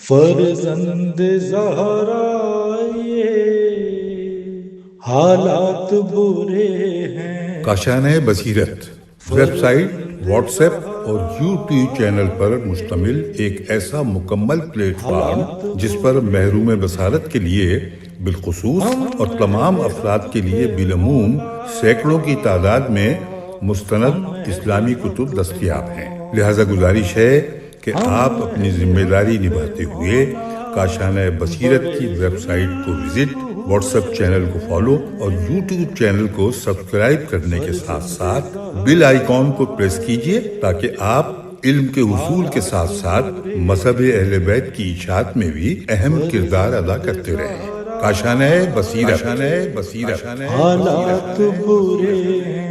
فرزند زہرا یہ حالات برے ہیں۔ کاشانۂ بصیرت ویب سائٹ، واٹس ایپ اور یوٹیوب چینل پر مشتمل ایک ایسا مکمل پلیٹ فارم جس پر محروم بصارت کے لیے بالخصوص اور تمام افراد کے لیے بالعموم سینکڑوں کی تعداد میں مستند اسلامی کتب دستیاب ہیں۔ لہذا گزارش ہے کہ آپ اپنی ذمہ داری نبھاتے ہوئے کاشانۂ بصیرت کی ویب سائٹ کو وزٹ، واٹس ایپ چینل کو فالو اور یوٹیوب چینل کو سبسکرائب کرنے کے ساتھ ساتھ بیل آئیکن کو پریس کیجیے تاکہ آپ علم کے حصول کے ساتھ ساتھ مذہب اہل بیت کی اشاعت میں بھی اہم کردار ادا کرتے رہیں۔ کاشانۂ بصیرت حالات برے ہیں۔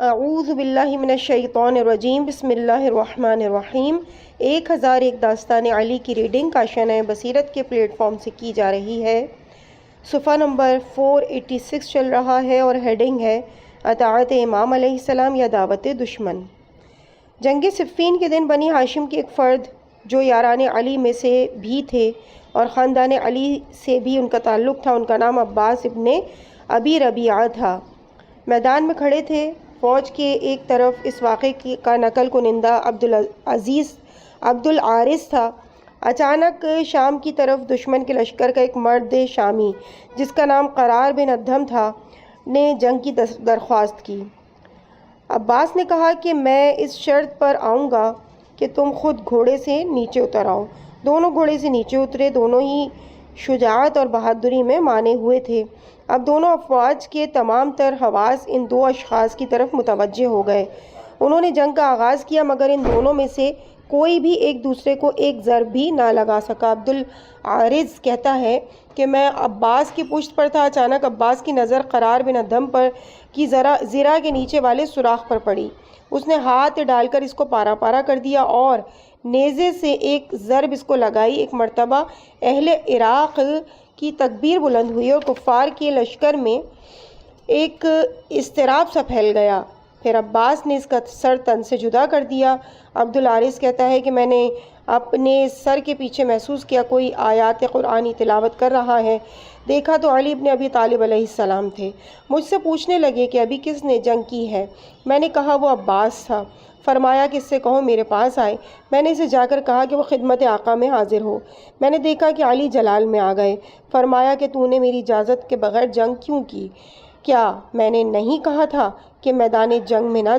اعوذ باللہ من الشیطان الرجیم، بسم اللہ الرحمن الرحیم۔ 1001 داستان علی کی ریڈنگ کاشانۂ بصیرت کے پلیٹ فارم سے کی جا رہی ہے۔ صفحہ نمبر 486 چل رہا ہے اور ہیڈنگ ہے اطاعت امام علیہ السلام یا دعوت دشمن۔ جنگ صفین کے دن بنی ہاشم کے ایک فرد جو یاران علی میں سے بھی تھے اور خاندان علی سے بھی ان کا تعلق تھا، ان کا نام عباس ابن ابی ربیعہ تھا، میدان میں کھڑے تھے۔ فوج کے ایک طرف اس واقعے کا نقل کنندہ عبد العارث تھا۔ اچانک شام کی طرف دشمن کے لشکر کا ایک مرد شامی جس کا نام قرار بن ادھم تھا نے جنگ کی درخواست کی۔ عباس نے کہا کہ میں اس شرط پر آؤں گا کہ تم خود گھوڑے سے نیچے اتر آؤ۔ دونوں گھوڑے سے نیچے اترے، دونوں ہی شجاعت اور بہادری میں مانے ہوئے تھے۔ اب دونوں افواج کے تمام تر حواس ان دو اشخاص کی طرف متوجہ ہو گئے۔ انہوں نے جنگ کا آغاز کیا مگر ان دونوں میں سے کوئی بھی ایک دوسرے کو ایک ضرب بھی نہ لگا سکا۔ عبد العارث کہتا ہے کہ میں عباس کی پشت پر تھا، اچانک عباس کی نظر قرار بن ادھم پر کی زرہ کے نیچے والے سوراخ پر پڑی۔ اس نے ہاتھ ڈال کر اس کو پارا پارا کر دیا اور نیزے سے ایک ضرب اس کو لگائی۔ ایک مرتبہ اہل عراق کی تکبیر بلند ہوئی اور کفار کے لشکر میں ایک اضطراب سا پھیل گیا۔ پھر عباس نے اس کا سر تن سے جدا کر دیا۔ عبد العارث کہتا ہے کہ میں نے اپنے سر کے پیچھے محسوس کیا کوئی آیات قرآنی تلاوت کر رہا ہے۔ دیکھا تو علی ابن ابی طالب علیہ السلام تھے۔ مجھ سے پوچھنے لگے کہ ابھی کس نے جنگ کی ہے؟ میں نے کہا وہ عباس تھا۔ فرمایا کہ اس سے کہو میرے پاس آئے۔ میں نے اسے جا کر کہا کہ وہ خدمت آقا میں حاضر ہو۔ میں نے دیکھا کہ علی جلال میں آ گئے۔ فرمایا کہ تو نے میری اجازت کے بغیر جنگ کیوں کی؟ کیا میں نے نہیں کہا تھا کہ میدان میں نہ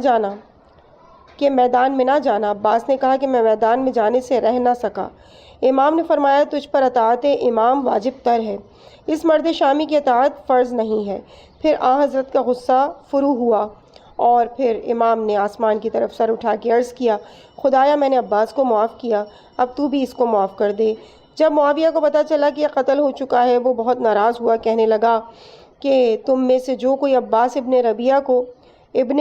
جانا؟ عباس نے کہا کہ میں میدان میں جانے سے رہ نہ سکا۔ امام نے فرمایا تجھ پر اطاعت امام واجب تر ہے، اس مرد شامی کی اطاعت فرض نہیں ہے۔ پھر حضرت کا غصہ فرو ہوا اور پھر امام نے آسمان کی طرف سر اٹھا کے عرض کیا خدایا میں نے عباس کو معاف کیا، اب تو بھی اس کو معاف کر دے۔ جب معاویہ کو پتہ چلا کہ یہ قتل ہو چکا ہے وہ بہت ناراض ہوا، کہنے لگا کہ تم میں سے جو کوئی عباس ابن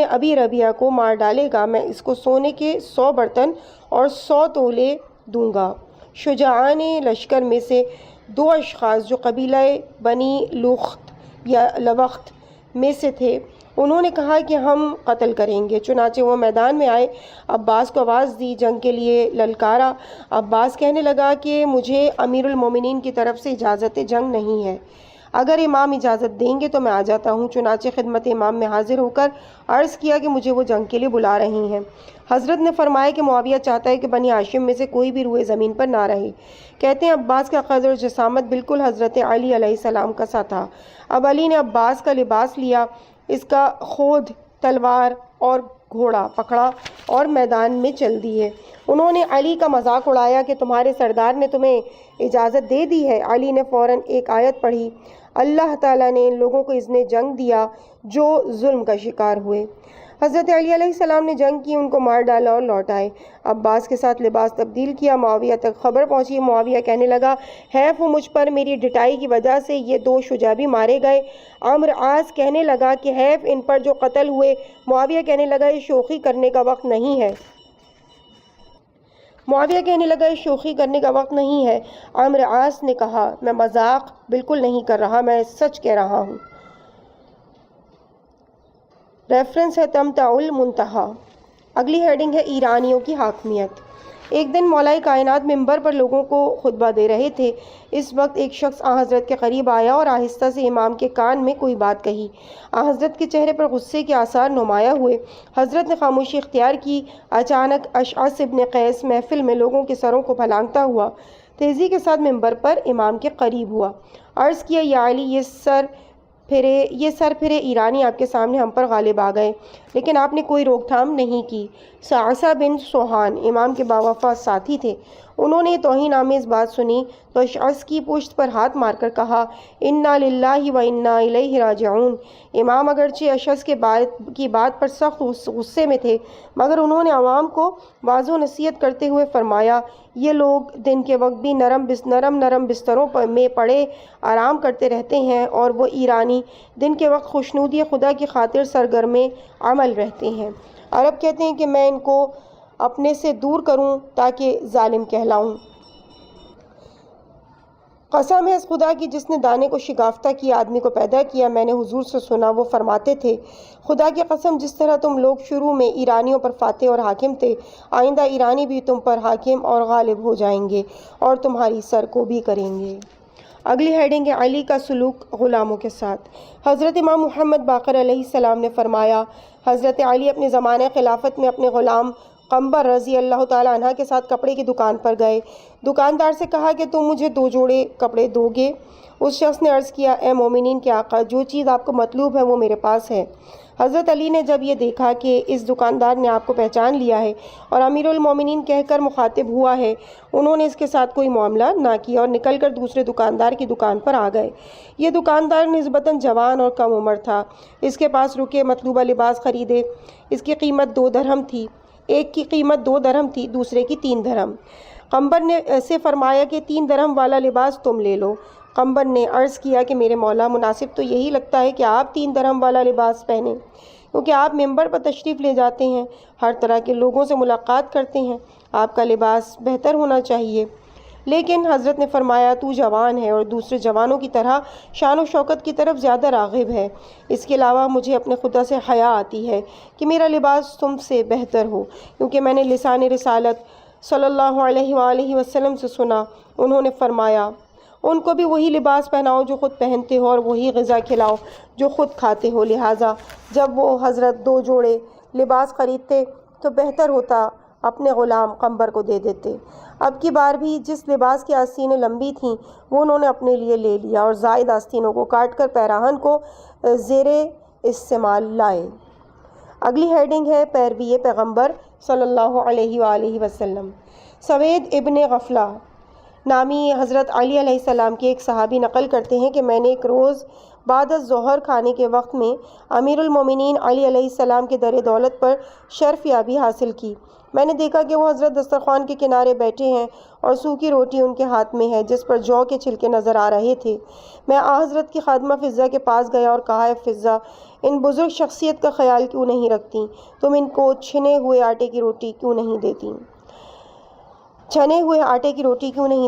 ابی ربیعہ کو مار ڈالے گا میں اس کو سونے کے 100 برتن اور 100 تولے دوں گا۔ شجاعان لشکر میں سے 2 اشخاص جو قبیلہ بنی لوخت یا لوخت میں سے تھے انہوں نے کہا کہ ہم قتل کریں گے۔ چنانچہ وہ میدان میں آئے، عباس کو آواز دی، جنگ کے لیے للکارا۔ عباس کہنے لگا کہ مجھے امیر المومنین کی طرف سے اجازت جنگ نہیں ہے، اگر امام اجازت دیں گے تو میں آ جاتا ہوں۔ چنانچہ خدمت امام میں حاضر ہو کر عرض کیا کہ مجھے وہ جنگ کے لیے بلا رہی ہیں۔ حضرت نے فرمایا کہ معاویہ چاہتا ہے کہ بنی ہاشم میں سے کوئی بھی روئے زمین پر نہ رہے۔ کہتے ہیں عباس کا قد اور جسامت بالکل حضرت علی علیہ السلام کا سا تھا۔ اب علی نے عباس کا لباس لیا، اس کا خود، تلوار اور گھوڑا پکڑا اور میدان میں چل دیے۔ انہوں نے علی کا مذاق اڑایا کہ تمہارے سردار نے تمہیں اجازت دے دی ہے۔ علی نے فوراً ایک آیت پڑھی، اللہ تعالیٰ نے ان لوگوں کو اذن جنگ دیا جو ظلم کا شکار ہوئے۔ حضرت علی علیہ السلام نے جنگ کی، ان کو مار ڈالا اور لوٹ آئے۔ عباس کے ساتھ لباس تبدیل کیا۔ معاویہ تک خبر پہنچی۔ معاویہ کہنے لگا حیف ہو مجھ پر، میری ڈٹائی کی وجہ سے یہ 2 شجاع بھی مارے گئے۔ عمرو عاص کہنے لگا کہ حیف ان پر جو قتل ہوئے۔ معاویہ کہنے لگا یہ شوخی کرنے کا وقت نہیں ہے۔ عمرو عاص نے کہا میں مذاق بالکل نہیں کر رہا، میں سچ کہہ رہا ہوں۔ ریفرنس ہے تمتع المنتہا۔ اگلی ہیڈنگ ہے ایرانیوں کی حاکمیت۔ ایک دن مولائے کائنات منبر پر لوگوں کو خطبہ دے رہے تھے۔ اس وقت ایک شخص حضرت کے قریب آیا اور آہستہ سے امام کے کان میں کوئی بات کہی۔ حضرت کے چہرے پر غصے کے آثار نمایاں ہوئے۔ حضرت نے خاموشی اختیار کی۔ اچانک اشعث ابن قیس محفل میں لوگوں کے سروں کو پھلانگتا ہوا تیزی کے ساتھ منبر پر امام کے قریب ہوا۔ عرض کیا، یا علی، یہ سر پھرے ایرانی آپ کے سامنے ہم پر غالب آ گئے، لیکن آپ نے کوئی روک تھام نہیں کی۔ صعصع بن سوحان امام کے باوفا ساتھی تھے۔ انہوں نے توہین آمیز بات سنی تو اشعث کی پشت پر ہاتھ مار کر کہا، انا للہ و انا الیہ راجعون۔ امام اگرچہ اشعث کی بات پر سخت غصے میں تھے، مگر انہوں نے عوام کو واضح نصیحت کرتے ہوئے فرمایا، یہ لوگ دن کے وقت بھی نرم بستروں میں پڑے آرام کرتے رہتے ہیں، اور وہ ایرانی دن کے وقت خوشنودی خدا کی خاطر سرگرم عمل رہتے ہیں۔ عرب کہتے ہیں کہ میں ان کو اپنے سے دور کروں تاکہ ظالم کہلاؤں۔ قسم ہے اس خدا کی جس نے دانے کو شگافتہ کیا، آدمی کو پیدا کیا، میں نے حضور سے سنا، وہ فرماتے تھے، خدا کی قسم جس طرح تم لوگ شروع میں ایرانیوں پر فاتح اور حاکم تھے، آئندہ ایرانی بھی تم پر حاکم اور غالب ہو جائیں گے اور تمہاری سر کو بھی کریں گے۔ اگلی ہیڈنگ ہے علی کا سلوک غلاموں کے ساتھ۔ حضرت امام محمد باقر علیہ السلام نے فرمایا، حضرت علی اپنے زمانہ خلافت میں اپنے غلام قمبر رضی اللہ تعالیٰ عنہ کے ساتھ کپڑے کی دکان پر گئے۔ دکاندار سے کہا کہ تم مجھے 2 جوڑے کپڑے دو گے؟ اس شخص نے عرض کیا، اے مومنین کے آقا، جو چیز آپ کو مطلوب ہے وہ میرے پاس ہے۔ حضرت علی نے جب یہ دیکھا کہ اس دکاندار نے آپ کو پہچان لیا ہے اور امیر المومنین کہہ کر مخاطب ہوا ہے، انہوں نے اس کے ساتھ کوئی معاملہ نہ کیا اور نکل کر دوسرے دکاندار کی دکان پر آ گئے۔ یہ دکاندار نسبتاً جوان اور کم عمر تھا۔ اس کے پاس رکے، مطلوبہ لباس خریدے۔ اس کی قیمت 2 درہم تھی۔ ایک کی قیمت 2 درہم تھی، دوسرے کی 3 درہم۔ قمبر نے سے فرمایا کہ 3 درہم والا لباس تم لے لو۔ قمبر نے عرض کیا کہ میرے مولا، مناسب تو یہی لگتا ہے کہ آپ 3 درہم والا لباس پہنیں، کیونکہ آپ منبر پر تشریف لے جاتے ہیں، ہر طرح کے لوگوں سے ملاقات کرتے ہیں، آپ کا لباس بہتر ہونا چاہیے۔ لیکن حضرت نے فرمایا، تو جوان ہے اور دوسرے جوانوں کی طرح شان و شوکت کی طرف زیادہ راغب ہے، اس کے علاوہ مجھے اپنے خدا سے حیا آتی ہے کہ میرا لباس تم سے بہتر ہو، کیونکہ میں نے لسان رسالت صلی اللہ علیہ وآلہ وسلم سے سنا، انہوں نے فرمایا، ان کو بھی وہی لباس پہناؤ جو خود پہنتے ہو اور وہی غذا کھلاؤ جو خود کھاتے ہو۔ لہٰذا جب وہ حضرت 2 جوڑے لباس خریدتے تو بہتر ہوتا اپنے غلام قمبر کو دے دیتے۔ اب کی بار بھی جس لباس کی آستینیں لمبی تھیں وہ انہوں نے اپنے لیے لے لیا اور زائد آستینوں کو کاٹ کر پیراہن کو زیر استعمال لائے۔ اگلی ہیڈنگ ہے پیروی پیغمبر صلی اللہ علیہ وآلہ وسلم۔ سوید ابن غفلہ نامی حضرت علی علیہ السلام کے ایک صحابی نقل کرتے ہیں کہ میں نے ایک روز بعد از ظہر کھانے کے وقت میں امیر المومنین علی علیہ السلام کے در دولت پر شرف یابی حاصل کی۔ میں نے دیکھا کہ وہ حضرت دسترخوان کے کنارے بیٹھے ہیں اور سوکھی روٹی ان کے ہاتھ میں ہے جس پر جو کے چھلکے نظر آ رہے تھے۔ میں حضرت کی خادمہ فضہ کے پاس گیا اور کہا، اے فضہ، ان بزرگ شخصیت کا خیال کیوں نہیں رکھتی؟ تم ان کو چھنے ہوئے آٹے کی روٹی کیوں نہیں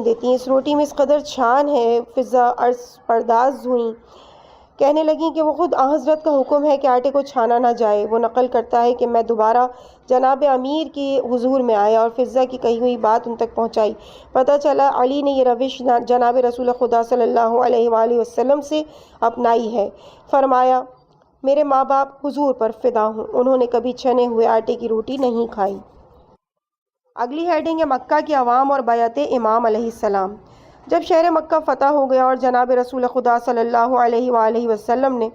دیتی؟ اس روٹی میں اس قدر چھان ہے۔ فضہ عرض پرداز ہوئیں، کہنے لگیں کہ وہ خود حضرت کا حکم ہے کہ آٹے کو چھانا نہ جائے۔ وہ نقل کرتا ہے کہ میں دوبارہ جناب امیر کے حضور میں آیا اور فضہ کی کہی ہوئی بات ان تک پہنچائی۔ پتہ چلا علی نے یہ روش جناب رسول خدا صلی اللہ علیہ وآلہ وسلم سے اپنائی ہے۔ فرمایا، میرے ماں باپ حضور پر فدا ہوں، انہوں نے کبھی چھنے ہوئے آٹے کی روٹی نہیں کھائی۔ اگلی ہیڈنگ ہے مکہ کے عوام اور بیعت امام علیہ السلام۔ جب شہر مکہ فتح ہو گیا اور جناب رسول خدا صلی اللہ علیہ وآلہ وسلم نے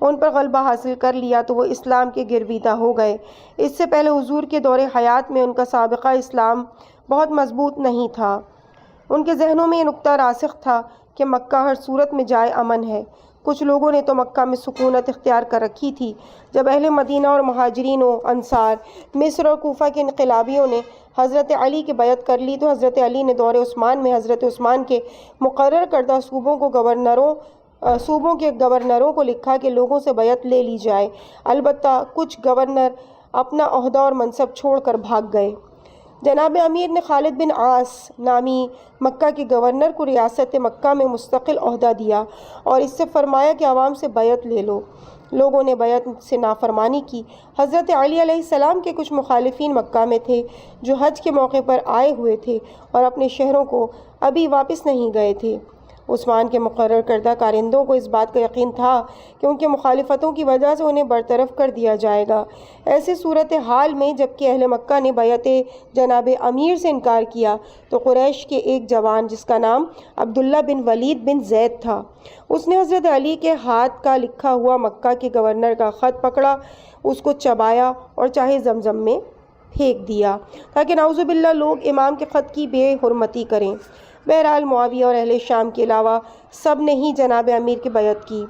ان پر غلبہ حاصل کر لیا تو وہ اسلام کے گرویدہ ہو گئے۔ اس سے پہلے حضور کے دور حیات میں ان کا سابقہ اسلام بہت مضبوط نہیں تھا۔ ان کے ذہنوں میں یہ نکتہ راسخ تھا کہ مکہ ہر صورت میں جائے امن ہے۔ کچھ لوگوں نے تو مکہ میں سکونت اختیار کر رکھی تھی۔ جب اہل مدینہ اور مہاجرین و انصار، مصر اور کوفہ کے انقلابیوں نے حضرت علی کی بیعت کر لی تو حضرت علی نے دور عثمان میں حضرت عثمان کے مقرر کردہ صوبوں کے گورنروں کو لکھا کہ لوگوں سے بیعت لے لی جائے۔ البتہ کچھ گورنر اپنا عہدہ اور منصب چھوڑ کر بھاگ گئے۔ جناب امیر نے خالد بن عاص نامی مکہ کے گورنر کو ریاست مکہ میں مستقل عہدہ دیا اور اس سے فرمایا کہ عوام سے بیعت لے لو۔ لوگوں نے بیعت سے نافرمانی کی۔ حضرت علی علیہ السلام کے کچھ مخالفین مکہ میں تھے جو حج کے موقع پر آئے ہوئے تھے اور اپنے شہروں کو ابھی واپس نہیں گئے تھے۔ عثمان کے مقرر کردہ کارندوں کو اس بات کا یقین تھا کہ ان کے مخالفتوں کی وجہ سے انہیں برطرف کر دیا جائے گا۔ ایسی صورتحال میں جبکہ اہل مکہ نے بیعت جناب امیر سے انکار کیا تو قریش کے ایک جوان جس کا نام عبداللہ بن ولید بن زید تھا، اس نے حضرت علی کے ہاتھ کا لکھا ہوا مکہ کے گورنر کا خط پکڑا، اس کو چبایا اور چاہے زمزم میں پھینک دیا تاکہ نعوذ باللہ لوگ امام کے خط کی بے حرمتی کریں۔ بہرحال معاویہ اور اہل شام کے علاوہ سب نے ہی جناب امیر کی بیعت کی۔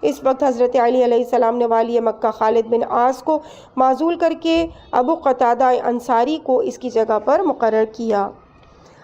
اس وقت حضرت علی علیہ السلام نے والی مکہ خالد بن عاص کو معزول کر کے ابو قتادہ انصاری کو اس کی جگہ پر مقرر کیا۔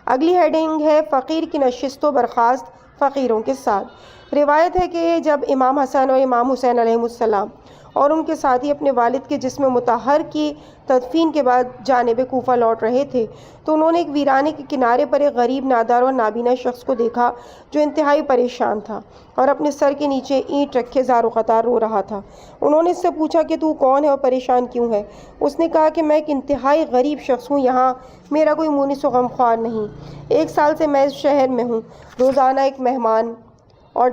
اگلی ہیڈنگ ہے فقیر کی نشست و برخاست فقیروں کے ساتھ۔ روایت ہے کہ جب امام حسن اور امام حسین علیہ السلام اور ان کے ساتھی اپنے والد کے جسم مطہر کی تدفین کے بعد جانب کوفہ لوٹ رہے تھے تو انہوں نے ایک ویرانے کے کنارے پر ایک غریب نادار اور نابینا شخص کو دیکھا جو انتہائی پریشان تھا اور اپنے سر کے نیچے اینٹ رکھے زار و قطار رو رہا تھا۔ انہوں نے اس سے پوچھا کہ تو کون ہے اور پریشان کیوں ہے؟ اس نے کہا کہ میں ایک انتہائی غریب شخص ہوں، یہاں میرا کوئی مونس و غمخوار نہیں۔ 1 سال سے میں اس شہر میں ہوں، روزانہ ایک مہمان اور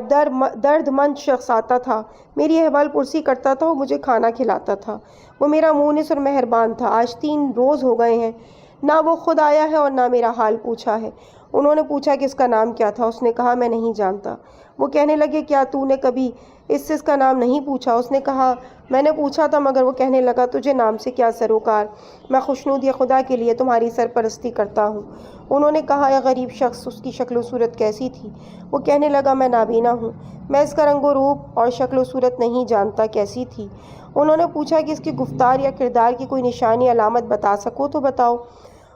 درد مند شخص آتا تھا، میری احوال پرسی کرتا تھا اور مجھے کھانا کھلاتا تھا۔ وہ میرا مونس اور مہربان تھا۔ آج 3 روز ہو گئے ہیں، نہ وہ خود آیا ہے اور نہ میرا حال پوچھا ہے۔ انہوں نے پوچھا کہ اس کا نام کیا تھا؟ اس نے کہا میں نہیں جانتا۔ وہ کہنے لگے کیا تو نے کبھی اس سے اس کا نام نہیں پوچھا؟ اس نے کہا میں نے پوچھا تھا مگر وہ کہنے لگا تجھے نام سے کیا سروکار، میں خوشنودی خدا کے لیے تمہاری سرپرستی کرتا ہوں۔ انہوں نے کہا اے غریب شخص اس کی شکل و صورت کیسی تھی؟ وہ کہنے لگا میں نابینا ہوں، میں اس کا رنگ و روپ اور شکل و صورت نہیں جانتا کیسی تھی۔ انہوں نے پوچھا کہ اس کی گفتار یا کردار کی کوئی نشانی علامت بتا سکو تو بتاؤ۔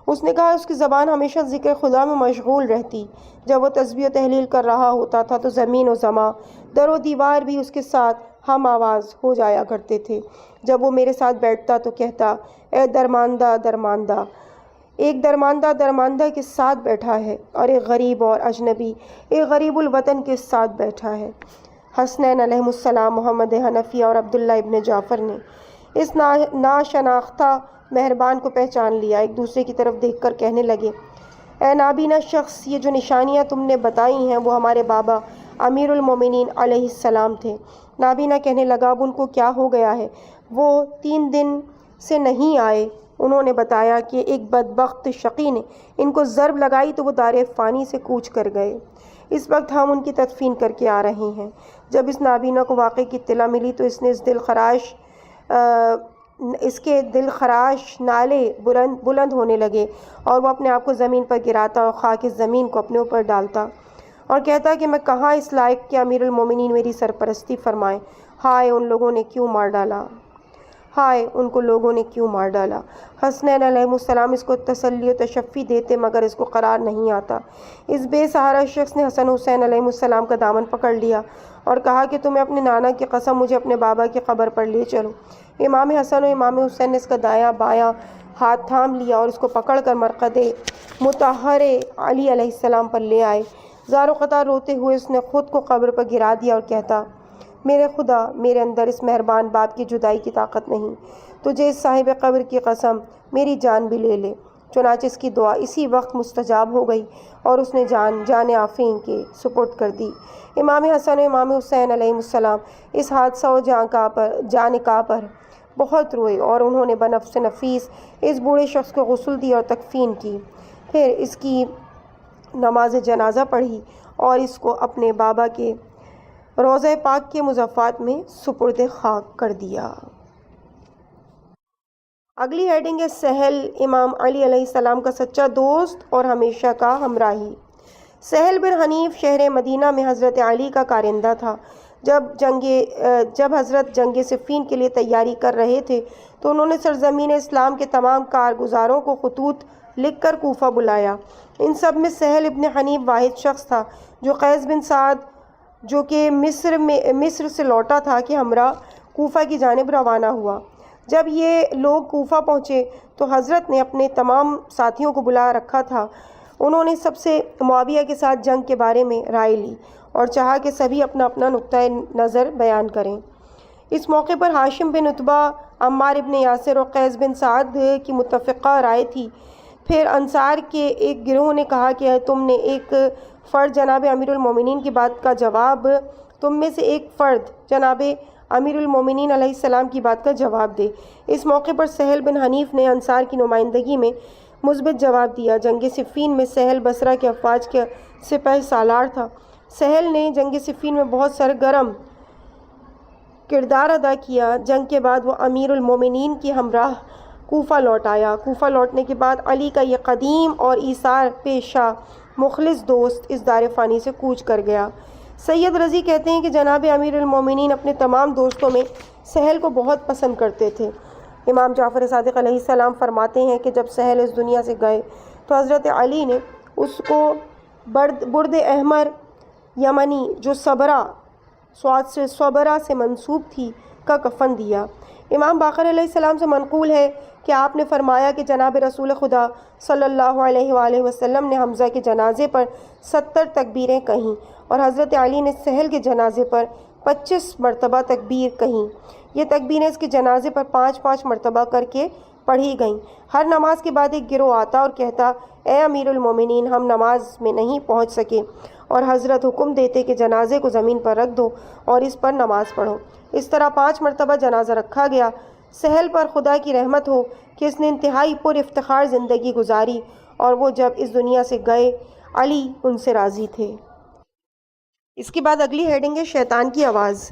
اس نے کہا اس کی زبان ہمیشہ ذکر خدا میں مشغول رہتی، جب وہ تسبیح و تحلیل کر رہا ہوتا تھا تو زمین و زماں، در و دیوار بھی اس کے ساتھ ہم آواز ہو جایا کرتے تھے۔ جب وہ میرے ساتھ بیٹھتا تو کہتا اے درماندہ درماندہ، ایک درماندہ کے ساتھ بیٹھا ہے اور ایک غریب اور اجنبی ایک غریب الوطن کے ساتھ بیٹھا ہے۔ حسنین علیہ السلام، محمد حنفیہ اور عبداللہ ابن جعفر نے اس ناشناختہ مہربان کو پہچان لیا، ایک دوسرے کی طرف دیکھ کر کہنے لگے اے نابینا شخص، یہ جو نشانیاں تم نے بتائی ہیں وہ ہمارے بابا امیر المومنین علیہ السلام تھے۔ نابینا کہنے لگا اب ان کو کیا ہو گیا ہے؟ وہ 3 دن سے نہیں آئے۔ انہوں نے بتایا کہ ایک بدبخت شقی نے ان کو ضرب لگائی تو وہ دار فانی سے کوچ کر گئے۔ اس وقت ہم ان کی تدفین کر کے آ رہے ہیں۔ جب اس نابینا کو واقعے کی اطلاع ملی تو اس کے دل خراش نالے بلند ہونے لگے اور وہ اپنے آپ کو زمین پر گراتا اور خاک زمین کو اپنے اوپر ڈالتا اور کہتا کہ میں کہاں اس لائق کہ امیر المومنین میری سرپرستی فرمائیں۔ ہائے ان لوگوں نے کیوں مار ڈالا، ہائے ان کو لوگوں نے کیوں مار ڈالا۔ حسنین علیہ السلام اس کو تسلی و تشفی دیتے مگر اس کو قرار نہیں آتا۔ اس بے سہارا شخص نے حسن حسین علیہ السلام کا دامن پکڑ لیا اور کہا کہ تمہیں اپنے نانا کی قسم مجھے اپنے بابا کی قبر پر لے چلو۔ امام حسن و امام حسین نے اس کا دایاں بایاں ہاتھ تھام لیا اور اس کو پکڑ کر مرقد مطہر علی علیہ السلام پر لے آئے۔ زار و قطار روتے ہوئے اس نے خود کو قبر پر گرا دیا اور کہتا میرے خدا، میرے اندر اس مہربان باپ کی جدائی کی طاقت نہیں، تجھے اس صاحب قبر کی قسم میری جان بھی لے لے۔ چنانچہ اس کی دعا اسی وقت مستجاب ہو گئی اور اس نے جان آفرین کے سپرد کر دی۔ امام حسن و امام حسین علیہ السلام اس حادثہ و جانکاہ پر بہت روئے اور انہوں نے بنفس نفیس اس بوڑھے شخص کو غسل دی اور تکفین کی، پھر اس کی نماز جنازہ پڑھی اور اس کو اپنے بابا کے روضہ پاک کے مضافات میں سپرد خاک کر دیا۔ اگلی ہیڈنگ ہے سہل، امام علی علیہ السلام کا سچا دوست اور ہمیشہ کا ہمراہی۔ سہل بن حنیف شہر مدینہ میں حضرت علی کا کارندہ تھا۔ جب حضرت جنگ صفین کے لیے تیاری کر رہے تھے تو انہوں نے سرزمین اسلام کے تمام کارگزاروں کو خطوط لکھ کر کوفہ بلایا۔ ان سب میں سہل ابن حنیف واحد شخص تھا جو قیس بن سعد جو کہ مصر سے لوٹا تھا کہ ہمراہ کوفہ کی جانب روانہ ہوا۔ جب یہ لوگ کوفہ پہنچے تو حضرت نے اپنے تمام ساتھیوں کو بلا رکھا تھا۔ انہوں نے سب سے معاویہ کے ساتھ جنگ کے بارے میں رائے لی اور چاہا کہ سبھی اپنا اپنا نقطۂ نظر بیان کریں۔ اس موقع پر ہاشم بن عتبہ، عمار بن یاسر اور قیس بن سعد کی متفقہ رائے تھی۔ پھر انصار کے ایک گروہ نے کہا کہ تم نے ایک فرد جناب امیر المومنین کی بات کا جواب، تم میں سے ایک فرد جناب امیر المومنین علیہ السلام کی بات کا جواب دے۔ اس موقع پر سہل بن حنیف نے انصار کی نمائندگی میں مثبت جواب دیا۔ جنگ صفین میں سہل بصرہ کے افواج کا سپہ سالار تھا۔ سہل نے جنگ صفین میں بہت سرگرم کردار ادا کیا۔ جنگ کے بعد وہ امیر المومنین کی ہمراہ کوفہ لوٹ آیا۔ کوفہ لوٹنے کے بعد علی کا یہ قدیم اور ایثار پیشہ مخلص دوست اس دار فانی سے کوچ کر گیا۔ سید رضی کہتے ہیں کہ جناب امیر المومنین اپنے تمام دوستوں میں سہل کو بہت پسند کرتے تھے۔ امام جعفر صادق علیہ السلام فرماتے ہیں کہ جب سہل اس دنیا سے گئے تو حضرت علی نے اس کو برد احمر یمنی جو صبرا سے منسوب تھی کا کفن دیا۔ امام باقر علیہ السلام سے منقول ہے کہ آپ نے فرمایا کہ جناب رسول خدا صلی اللہ علیہ وآلہ وسلم نے حمزہ کے جنازے پر 70 تکبیریں کہیں اور حضرت علی نے سہل کے جنازے پر 25 مرتبہ تکبیر کہیں۔ یہ تکبیریں اس کے جنازے پر 5 مرتبہ کر کے پڑھی گئیں۔ ہر نماز کے بعد ایک گروہ آتا اور کہتا، اے امیر المومنین، ہم نماز میں نہیں پہنچ سکے، اور حضرت حکم دیتے کہ جنازے کو زمین پر رکھ دو اور اس پر نماز پڑھو۔ اس طرح 5 مرتبہ جنازہ رکھا گیا۔ سہل پر خدا کی رحمت ہو کہ اس نے انتہائی پر افتخار زندگی گزاری، اور وہ جب اس دنیا سے گئے علی ان سے راضی تھے۔ اس کے بعد اگلی ہیڈنگ ہے شیطان کی آواز۔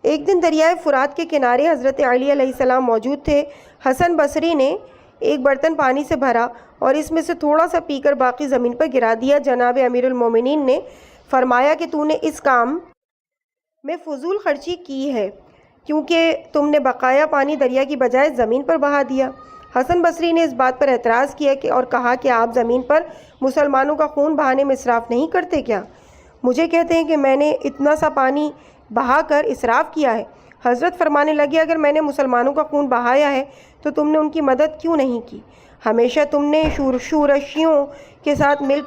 ایک دن دریائے فرات کے کنارے حضرت علی علیہ السلام موجود تھے۔ حسن بصری نے ایک برتن پانی سے بھرا اور اس میں سے تھوڑا سا پی کر باقی زمین پر گرا دیا۔ جناب امیر المومنین نے فرمایا کہ تو نے اس کام میں فضول خرچی کی ہے، کیونکہ تم نے بقایا پانی دریا کی بجائے زمین پر بہا دیا۔ حسن بصری نے اس بات پر اعتراض کیا اور کہا کہ آپ زمین پر مسلمانوں کا خون بہانے میں اسراف نہیں کرتے کیا؟ مجھے کہتے ہیں کہ میں نے اتنا سا پانی بہا کر اسراف کیا ہے۔ حضرت فرمانے لگے، اگر میں نے مسلمانوں کا خون بہایا ہے تو تم نے ان کی مدد کیوں نہیں کی؟ ہمیشہ تم نے شورشیوں کے ساتھ مل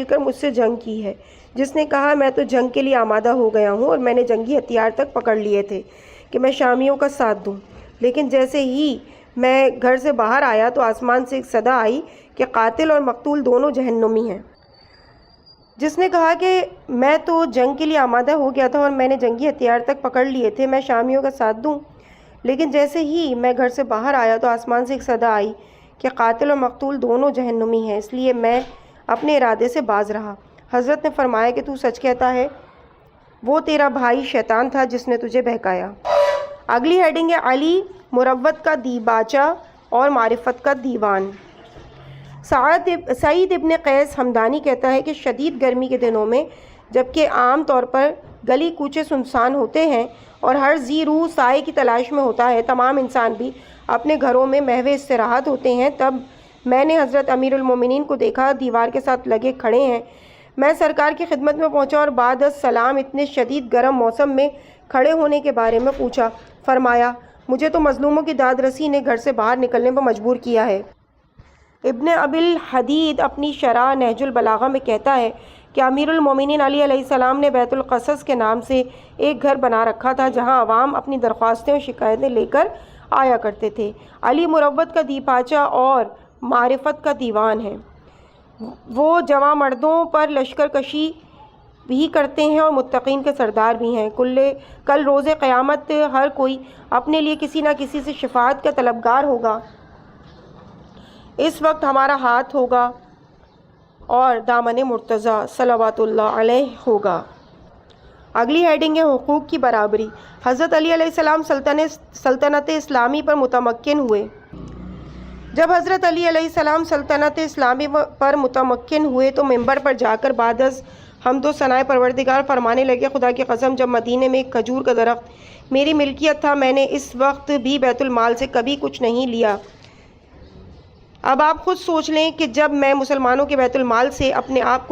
کر مجھ سے جنگ کی ہے۔ جس نے کہا، میں تو جنگ کے لیے آمادہ ہو گیا ہوں اور میں نے جنگی ہتھیار تک پکڑ لیے تھے کہ میں شامیوں کا ساتھ دوں، لیکن جیسے ہی میں گھر سے باہر آیا تو آسمان سے ایک صدا آئی کہ قاتل اور مقتول دونوں جہنمی ہیں۔ جس نے کہا کہ میں تو جنگ کے لیے آمادہ ہو گیا تھا اور میں نے جنگی ہتھیار تک پکڑ لیے تھے، میں شامیوں کا ساتھ دوں، لیکن جیسے ہی میں گھر سے باہر آیا تو آسمان سے ایک صدا آئی کہ قاتل اور مقتول دونوں جہنمی ہیں، اس لیے میں اپنے ارادے سے باز رہا۔ حضرت نے فرمایا کہ تو سچ کہتا ہے، وہ تیرا بھائی شیطان تھا جس نے تجھے بہکایا۔ اگلی ہیڈنگ ہے علی مروت کا دیباچہ اور معرفت کا دیوان۔ سعید ابن قیس ہمدانی کہتا ہے کہ شدید گرمی کے دنوں میں جبکہ عام طور پر گلی کوچے سنسان ہوتے ہیں اور ہر ذی روح سائے کی تلاش میں ہوتا ہے، تمام انسان بھی اپنے گھروں میں محو استراحت ہوتے ہیں، تب میں نے حضرت امیر المومنین کو دیکھا، دیوار کے ساتھ لگے کھڑے ہیں۔ میں سرکار کی خدمت میں پہنچا اور بعد السلام اتنے شدید گرم موسم میں کھڑے ہونے کے بارے میں پوچھا۔ فرمایا، مجھے تو مظلوموں کی داد رسی نے گھر سے باہر نکلنے پر مجبور کیا ہے۔ ابن ابی الحدید اپنی شرح نہج البلاغہ میں کہتا ہے کہ امیر المومنین علی علیہ السلام نے بیت القصص کے نام سے ایک گھر بنا رکھا تھا جہاں عوام اپنی درخواستیں اور شکایتیں لے کر آیا کرتے تھے۔ علی مروت کا دیباچہ اور معرفت کا دیوان ہے۔ وہ جوان مردوں پر لشکر کشی بھی کرتے ہیں اور متقین کے سردار بھی ہیں۔ کل روز قیامت ہر کوئی اپنے لیے کسی نہ کسی سے شفاعت کا طلبگار ہوگا۔ اس وقت ہمارا ہاتھ ہوگا اور دامن مرتضیٰ صلوات اللہ علیہ ہوگا۔ اگلی ہیڈنگ ہے حقوق کی برابری۔ حضرت علی علیہ السلام سلطنت اسلامی پر متمکن ہوئے۔ جب حضرت علی علیہ السلام سلطنت اسلامی پر متمکن ہوئے تو منبر پر جا کر بعد از حمد و ثنائے پروردگار فرمانے لگے، خدا کی قسم جب مدینے میں ایک کھجور کا درخت میری ملکیت تھا میں نے اس وقت بھی بیت المال سے کبھی کچھ نہیں لیا۔ اب آپ خود سوچ لیں کہ جب میں مسلمانوں کے بیت المال سے اپنے آپ کو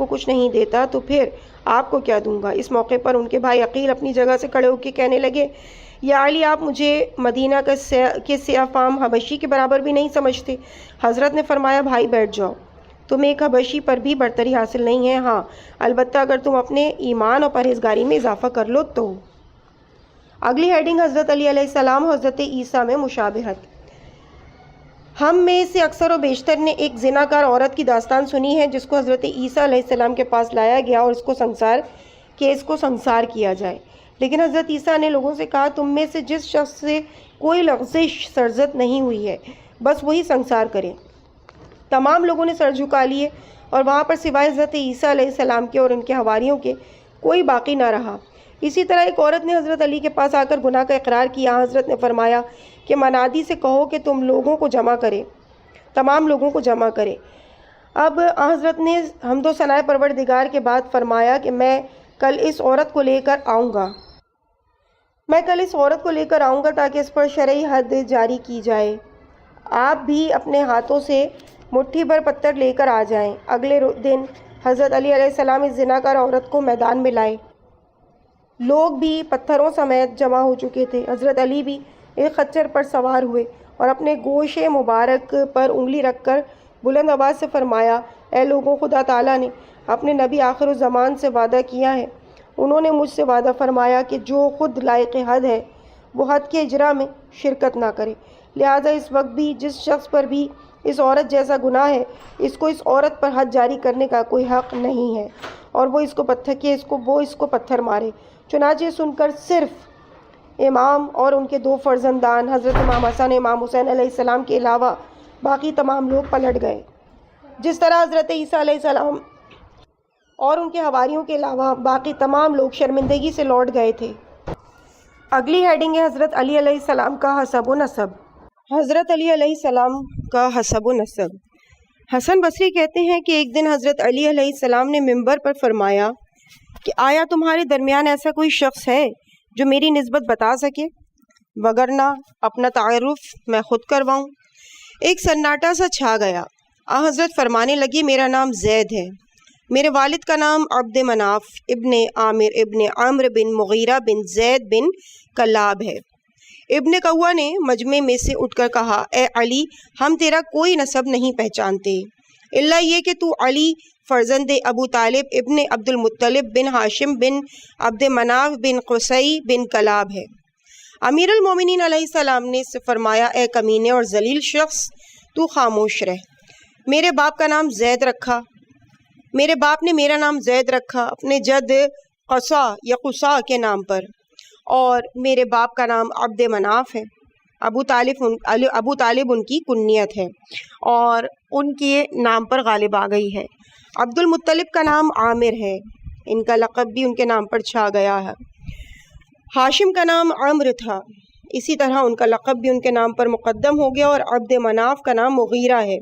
کچھ نہیں دیتا تو پھر آپ کو کیا دوں گا۔ اس موقع پر ان کے بھائی عقیل اپنی جگہ سے کھڑے ہو کے کہنے لگے، یا علی، آپ مجھے مدینہ کے سیاہ فام حبشی کے برابر بھی نہیں سمجھتے۔ حضرت نے فرمایا، بھائی بیٹھ جاؤ، تم ایک حبشی پر بھی برتری حاصل نہیں ہے، ہاں البتہ اگر تم اپنے ایمان اور پرہیزگاری میں اضافہ کر لو تو۔ اگلی ہیڈنگ حضرت علی علیہ السلام اور حضرت عیسیٰ میں مشابہت۔ ہم میں سے اکثر و بیشتر نے ایک زناکار عورت کی داستان سنی ہے جس کو حضرت عیسیٰ علیہ السلام کے پاس لایا گیا اور اس کو سنگسار کیا جائے، لیکن حضرت عیسیٰ نے لوگوں سے کہا تم میں سے جس شخص سے کوئی لغزش سرزد نہیں ہوئی ہے بس وہی سنگسار کرے۔ تمام لوگوں نے سر جھکا لیے اور وہاں پر سوائے حضرت عیسیٰ علیہ السلام کے اور ان کے حواریوں کے کوئی باقی نہ رہا۔ اسی طرح ایک عورت نے حضرت علی کے پاس آ کر گناہ کا اقرار کیا۔ حضرت نے فرمایا کہ منادی سے کہو کہ تمام لوگوں کو جمع کرے۔ اب حضرت نے حمد و ثناء پروردگار کے بعد فرمایا کہ میں کل اس عورت کو لے کر آؤں گا تاکہ اس پر شرعی حد جاری کی جائے۔ آپ بھی اپنے ہاتھوں سے مٹھی بھر پتھر لے کر آ جائیں۔ اگلے دن حضرت علی علیہ السلام اس زناکار عورت کو میدان میں لائے۔ لوگ بھی پتھروں سمیت جمع ہو چکے تھے۔ حضرت علی بھی ایک خچر پر سوار ہوئے اور اپنے گوش مبارک پر انگلی رکھ کر بلند آواز سے فرمایا، اے لوگوں، خدا تعالیٰ نے اپنے نبی آخر الزمان سے وعدہ کیا ہے۔ انہوں نے مجھ سے وعدہ فرمایا کہ جو خود لائق حد ہے وہ حد کے اجرا میں شرکت نہ کرے، لہٰذا اس وقت بھی جس شخص پر بھی اس عورت جیسا گناہ ہے اس کو اس عورت پر حد جاری کرنے کا کوئی حق نہیں ہے اور وہ اس کو پتھر مارے۔ چنانچہ سن کر صرف امام اور ان کے دو فرزندان حضرت امام حسن امام حسین علیہ السلام کے علاوہ باقی تمام لوگ پلٹ گئے، جس طرح حضرت عیسیٰ علیہ السلام اور ان کے حواریوں کے علاوہ باقی تمام لوگ شرمندگی سے لوٹ گئے تھے۔ اگلی ہیڈنگ ہے حضرت علی علیہ السلام کا حسب و نسب۔ حضرت علی علیہ السلام کا حسب و نسب۔ حسن بصری کہتے ہیں کہ ایک دن حضرت علی علیہ السلام نے منبر پر فرمایا کہ آیا تمہارے درمیان ایسا کوئی شخص ہے جو میری نسبت بتا سکے، وگرنہ اپنا تعارف میں خود کرواؤں۔ ایک سناٹا سا چھا گیا۔ حضرت فرمانے لگے، میرا نام زید ہے، میرے والد کا نام عبد مناف ابن عامر ابن عمرو بن مغیرہ بن زید بن کلاب ہے۔ ابن قوہ نے مجمع میں سے اٹھ کر کہا، اے علی، ہم تیرا کوئی نسب نہیں پہچانتے الا یہ کہ تو علی فرزند ابو طالب ابن عبد المطلب بن ہاشم بن عبد مناف بن قصی بن کلاب ہے۔ امیر المومنین علیہ السلام نے اس سے فرمایا، اے کمینے اور ذلیل شخص، تو خاموش رہ۔ میرے باپ نے میرا نام زید رکھا اپنے جد قصا کے نام پر، اور میرے باپ کا نام عبد مناف ہے۔ ابو طالب ان کی کنیت ہے اور ان کے نام پر غالب آ گئی ہے۔ عبد المطلب کا نام عامر ہے، ان کا لقب بھی ان کے نام پر چھا گیا ہے۔ ہاشم کا نام عمرو تھا، اسی طرح ان کا لقب بھی ان کے نام پر مقدم ہو گیا، اور عبد مناف کا نام مغیرہ ہے،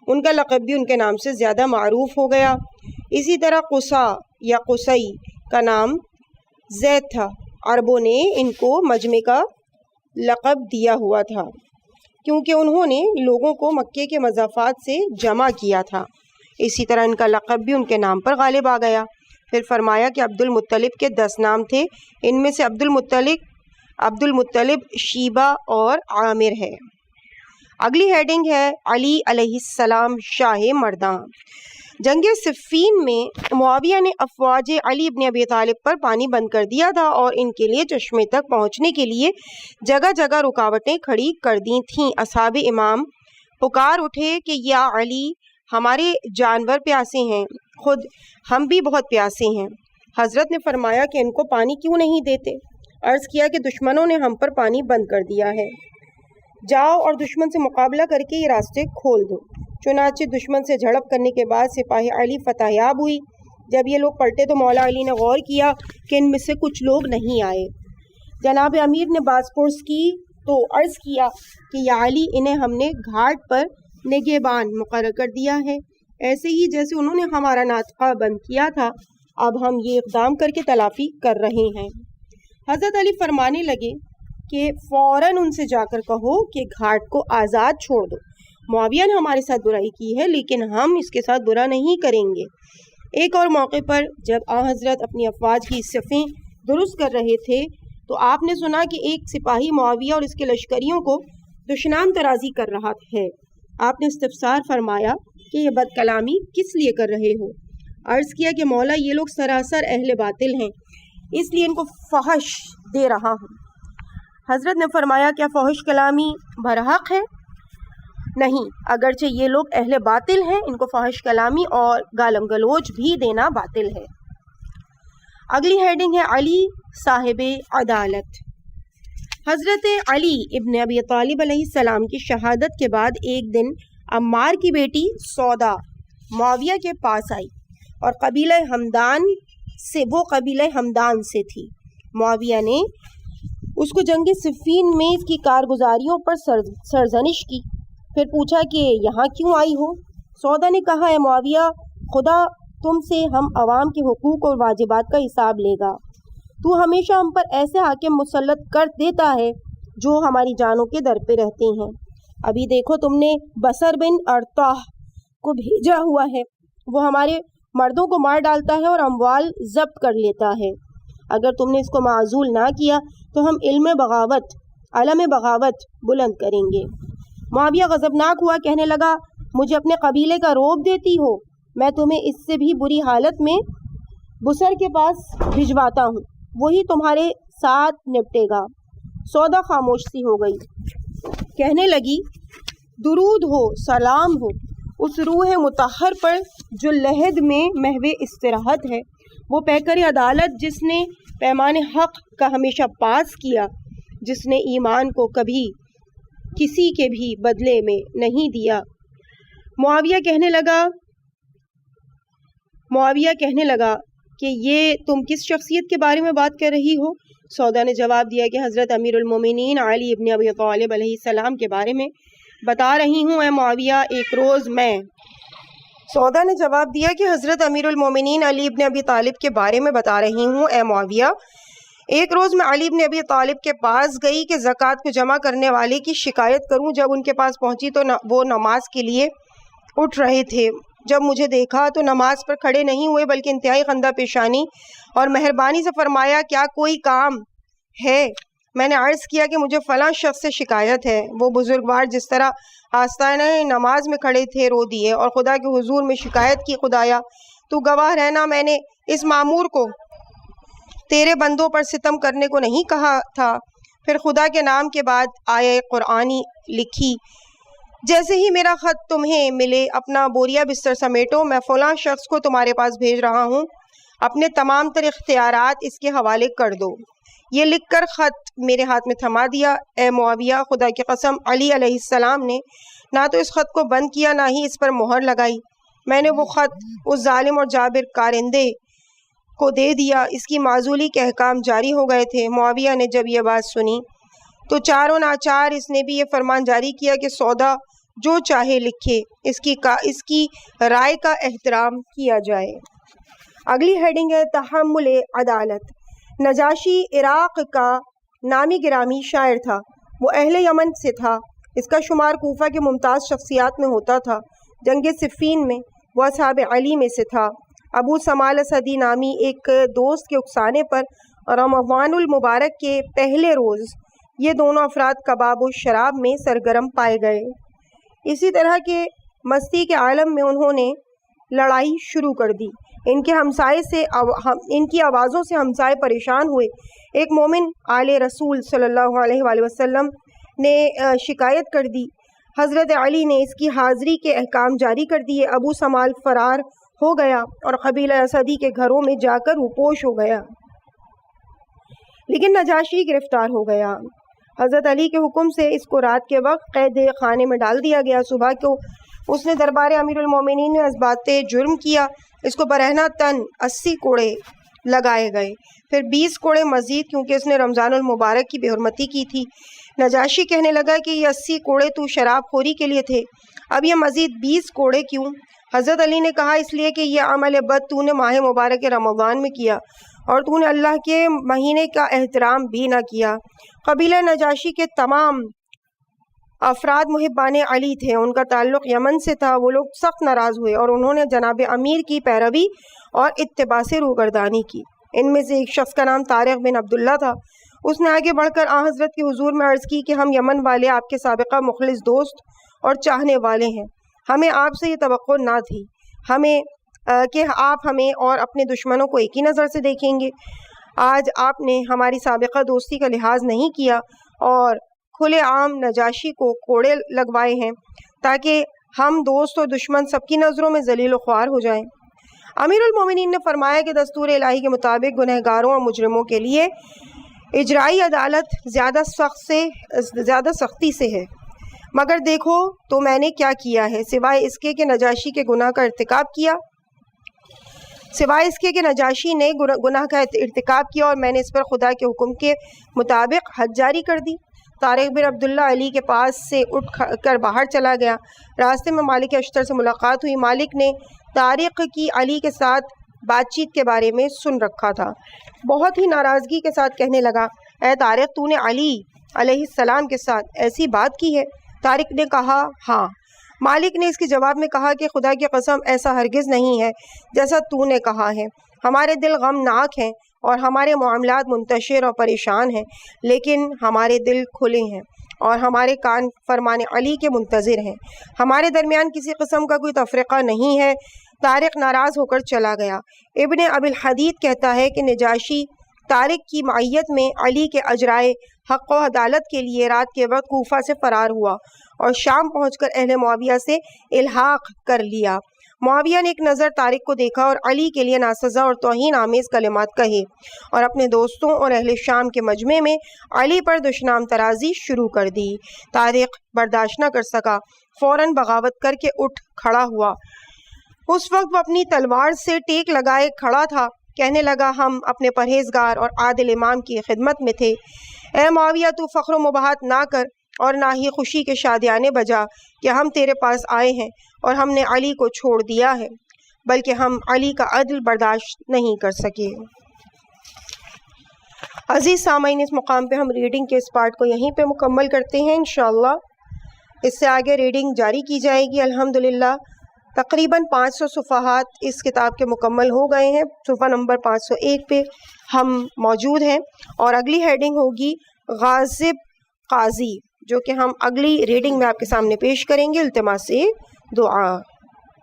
ان کا لقب بھی ان کے نام سے زیادہ معروف ہو گیا۔ اسی طرح قصا یا قصی کا نام زید تھا، عربوں نے ان کو مجمع کا لقب دیا ہوا تھا کیونکہ انہوں نے لوگوں کو مکے کے مضافات سے جمع کیا تھا۔ اسی طرح ان کا لقب بھی ان کے نام پر غالب آ گیا۔ پھر فرمایا کہ عبد المطلب کے 10 نام تھے، ان میں سے عبد المطلب شیبہ اور عامر ہے۔ اگلی ہیڈنگ ہے علی علیہ السلام شاہ مرداں۔ جنگ صفین میں معاویہ نے افواج علی ابن ابی طالب پر پانی بند کر دیا تھا اور ان کے لیے چشمے تک پہنچنے کے لیے جگہ جگہ رکاوٹیں کھڑی کر دی تھیں۔ اصحاب امام پکار اٹھے کہ یا علی، ہمارے جانور پیاسے ہیں، خود ہم بھی بہت پیاسے ہیں۔ حضرت نے فرمایا کہ ان کو پانی کیوں نہیں دیتے؟ عرض کیا کہ دشمنوں نے ہم پر پانی بند کر دیا ہے، جاؤ اور دشمن سے مقابلہ کر کے یہ راستے کھول دو۔ چنانچہ دشمن سے جھڑپ کرنے کے بعد سپاہی علی فتح یاب ہوئی۔ جب یہ لوگ پلٹے تو مولا علی نے غور کیا کہ ان میں سے کچھ لوگ نہیں آئے۔ جناب امیر نے باز پرس کی تو عرض کیا کہ یا علی، انہیں ہم نے گھاٹ پر نگہبان مقرر کر دیا ہے، ایسے ہی جیسے انہوں نے ہمارا ناطقہ بند کیا تھا، اب ہم یہ اقدام کر کے تلافی کر رہے ہیں۔ حضرت علی فرمانے لگے کہ فوراً ان سے جا کر کہو کہ گھاٹ کو آزاد چھوڑ دو۔ معاویہ نے ہمارے ساتھ برائی کی ہے لیکن ہم اس کے ساتھ برا نہیں کریں گے۔ ایک اور موقع پر جب حضرت اپنی افواج کی صفیں درست کر رہے تھے تو آپ نے سنا کہ ایک سپاہی معاویہ اور اس کے لشکریوں کو دشنام ترازی کر رہا ہے۔ آپ نے استفسار فرمایا کہ یہ بد کلامی کس لیے کر رہے ہو؟ عرض کیا کہ مولا یہ لوگ سراسر اہل باطل ہیں، اس لیے ان کو فحش دے رہا ہوں۔ حضرت نے فرمایا کیا فحش کلامی برحق ہے؟ نہیں، اگرچہ یہ لوگ اہل باطل ہیں، ان کو فحش کلامی اور گالم گلوچ بھی دینا باطل ہے۔ اگلی ہیڈنگ ہے علی صاحب عدالت۔ حضرت علی ابن ابی طالب علیہ السلام کی شہادت کے بعد ایک دن عمار کی بیٹی سودا معاویہ کے پاس آئی اور قبیلہ ہمدان سے تھی۔ معاویہ نے اس کو جنگ صفین میں اس کی کارگزاریوں پر سرزنش کی، پھر پوچھا کہ یہاں کیوں آئی ہو؟ سودا نے کہا اے معاویہ، خدا تم سے ہم عوام کے حقوق اور واجبات کا حساب لے گا۔ تو ہمیشہ ہم پر ایسے حاکم مسلط کر دیتا ہے جو ہماری جانوں کے در پہ رہتے ہیں۔ ابھی دیکھو تم نے بصر بن ارطاح کو بھیجا ہوا ہے، وہ ہمارے مردوں کو مار ڈالتا ہے اور اموال ضبط کر لیتا ہے۔ اگر تم نے اس کو معزول نہ کیا تو ہم علم بغاوت بلند کریں گے۔ معاویہ غضبناک ہوا، کہنے لگا مجھے اپنے قبیلے کا روب دیتی ہو؟ میں تمہیں اس سے بھی بری حالت میں بصر کے پاس بھجواتا ہوں، وہی تمہارے ساتھ نپٹے گا۔ سودا خاموش سی ہو گئی، کہنے لگی درود ہو، سلام ہو اس روح مطہر پر جو لحد میں محو استراحت ہے، وہ پیکر عدالت جس نے پیمان حق کا ہمیشہ پاس کیا، جس نے ایمان کو کبھی کسی کے بھی بدلے میں نہیں دیا۔ معاویہ کہنے لگا کہ یہ تم کس شخصیت کے بارے میں بات کر رہی ہو؟ سودا نے جواب دیا کہ حضرت امیر المومنین علی ابن ابی طالب علیہ السلام کے بارے میں بتا رہی ہوں اے معاویہ۔ سودا نے جواب دیا کہ حضرت امیر المومنین علی ابن ابی طالب کے بارے میں بتا رہی ہوں اے معاویہ۔ ایک روز میں علی ابن ابی طالب کے پاس گئی کہ زکوٰۃ کو جمع کرنے والے کی شکایت کروں۔ جب ان کے پاس پہنچی تو وہ نماز کے لیے اٹھ رہے تھے۔ جب مجھے دیکھا تو نماز پر کھڑے نہیں ہوئے بلکہ انتہائی خندہ پیشانی اور مہربانی سے فرمایا کیا کوئی کام ہے؟ میں نے عرض کیا کہ مجھے فلاں شخص سے شکایت ہے۔ وہ بزرگوار جس طرح آستانہ نماز میں کھڑے تھے رو دیے اور خدا کے حضور میں شکایت کی، خدایا تو گواہ رہنا، میں نے اس مامور کو تیرے بندوں پر ستم کرنے کو نہیں کہا تھا۔ پھر خدا کے نام کے بعد آیہ قرآنی لکھی، جیسے ہی میرا خط تمہیں ملے اپنا بوریا بستر سمیٹو، میں فلاں شخص کو تمہارے پاس بھیج رہا ہوں، اپنے تمام تر اختیارات اس کے حوالے کر دو۔ یہ لکھ کر خط میرے ہاتھ میں تھما دیا۔ اے معاویہ، خدا کی قسم علی علیہ السلام نے نہ تو اس خط کو بند کیا نہ ہی اس پر مہر لگائی۔ میں نے وہ خط اس ظالم اور جابر کارندے کو دے دیا، اس کی معزولی کے احکام جاری ہو گئے تھے۔ معاویہ نے جب یہ بات سنی تو چاروں ناچار اس نے بھی یہ فرمان جاری کیا کہ سودا جو چاہے لکھے، اس کی رائے کا احترام کیا جائے۔ اگلی ہیڈنگ ہے تحمل عدالت۔ نجاشی عراق کا نامی گرامی شاعر تھا، وہ اہل یمن سے تھا، اس کا شمار کوفہ کے ممتاز شخصیات میں ہوتا تھا۔ جنگ صفین میں وہ اصحاب علی میں سے تھا۔ ابو سمال اسدی نامی ایک دوست کے اکسانے پر رمضان المبارک کے پہلے روز یہ دونوں افراد کباب و شراب میں سرگرم پائے گئے۔ اسی طرح کے مستی کے عالم میں انہوں نے لڑائی شروع کر دی۔ ان کی آوازوں سے ہمسائے پریشان ہوئے۔ ایک مومن آل رسول صلی اللہ علیہ وآلہ وسلم نے شکایت کر دی۔ حضرت علی نے اس کی حاضری کے احکام جاری کر دیے۔ ابو سمال فرار ہو گیا اور قبیلہ اسدی کے گھروں میں جا کر روپوش ہو گیا، لیکن نجاشی گرفتار ہو گیا۔ حضرت علی کے حکم سے اس کو رات کے وقت قید خانے میں ڈال دیا گیا۔ صبح کو اس نے دربار امیر المومنین میں اثبات جرم کیا۔ اس کو برہنہ تن 80 کوڑے لگائے گئے، پھر 20 کوڑے مزید، کیونکہ اس نے رمضان المبارک کی بے حرمتی کی تھی۔ نجاشی کہنے لگا کہ یہ 80 کوڑے تو شراب خوری کے لیے تھے، اب یہ مزید 20 کوڑے کیوں؟ حضرت علی نے کہا اس لیے کہ یہ عمل بد تو نے ماہ مبارک رمضان میں کیا اور تو نے اللہ کے مہینے کا احترام بھی نہ کیا۔ قبیلہ نجاشی کے تمام افراد محبان علی تھے، ان کا تعلق یمن سے تھا۔ وہ لوگ سخت ناراض ہوئے اور انہوں نے جناب امیر کی پیروی اور اتباع سے روگردانی کی۔ ان میں سے ایک شخص کا نام طارق بن عبداللہ تھا۔ اس نے آگے بڑھ کر حضرت کے حضور میں عرض کی کہ ہم یمن والے آپ کے سابقہ مخلص دوست اور چاہنے والے ہیں۔ ہمیں آپ سے یہ توقع نہ تھی کہ آپ ہمیں اور اپنے دشمنوں کو ایک ہی نظر سے دیکھیں گے۔ آج آپ نے ہماری سابقہ دوستی کا لحاظ نہیں کیا اور کھلے عام نجاشی کو کوڑے لگوائے ہیں تاکہ ہم دوست اور دشمن سب کی نظروں میں ذلیل و خوار ہو جائیں۔ امیر المومنین نے فرمایا کہ دستور الہی کے مطابق گنہگاروں اور مجرموں کے لیے اجرائی عدالت زیادہ سختی سے ہے، مگر دیکھو تو میں نے کیا کیا ہے سوائے اس کے کہ نجاشی کے گناہ کا ارتکاب کیا اور میں نے اس پر خدا کے حکم کے مطابق حد جاری کر دی۔ طارق بن عبداللہ علی کے پاس سے اٹھ کر باہر چلا گیا۔ راستے میں مالک اشتر سے ملاقات ہوئی۔ مالک نے طارق کی علی کے ساتھ بات چیت کے بارے میں سن رکھا تھا۔ بہت ہی ناراضگی کے ساتھ کہنے لگا، اے طارق، تو نے علی علیہ السلام کے ساتھ ایسی بات کی ہے؟ طارق نے کہا، ہاں۔ مالک نے اس کے جواب میں کہا کہ خدا کی قسم ایسا ہرگز نہیں ہے جیسا تو نے کہا ہے۔ ہمارے دل غمناک ہیں اور ہمارے معاملات منتشر اور پریشان ہیں، لیکن ہمارے دل کھلے ہیں اور ہمارے کان فرمان علی کے منتظر ہیں۔ ہمارے درمیان کسی قسم کا کوئی تفرقہ نہیں ہے۔ طارق ناراض ہو کر چلا گیا۔ ابن ابی الحدید کہتا ہے کہ نجاشی طارق کی معیت میں علی کے اجرائے حق و عدالت کے لیے رات کے وقت کوفہ سے فرار ہوا اور شام پہنچ کر اہل معاویہ سے الحاق کر لیا۔ معاویہ نے ایک نظر طارق کو دیکھا اور علی کے لیے ناسزا اور توہین آمیز کلمات کہے اور اپنے دوستوں اور اہل شام کے مجمع میں علی پر دشنام ترازی شروع کر دی۔ طارق برداشت نہ کر سکا، فوراً بغاوت کر کے اٹھ کھڑا ہوا۔ اس وقت وہ اپنی تلوار سے ٹیک لگائے کھڑا تھا۔ کہنے لگا، ہم اپنے پرہیزگار اور عادل امام کی خدمت میں تھے۔ اے معاویہ، تو فخر و مباحت نہ کر اور نہ ہی خوشی کے شادیانے بجا کہ ہم تیرے پاس آئے ہیں اور ہم نے علی کو چھوڑ دیا ہے، بلکہ ہم علی کا عدل برداشت نہیں کر سکے۔ عزیز سامعین، اس مقام پہ ہم ریڈنگ کے اس پارٹ کو یہیں پہ مکمل کرتے ہیں۔ انشاءاللہ اس سے آگے ریڈنگ جاری کی جائے گی۔ الحمدللہ تقریباً 500 صفحات اس کتاب کے مکمل ہو گئے ہیں۔ صفحہ نمبر 501 پہ ہم موجود ہیں اور اگلی ہیڈنگ ہوگی غاضب قاضی، جو کہ ہم اگلی ریڈنگ میں آپ کے سامنے پیش کریں گے۔ التماس دعا۔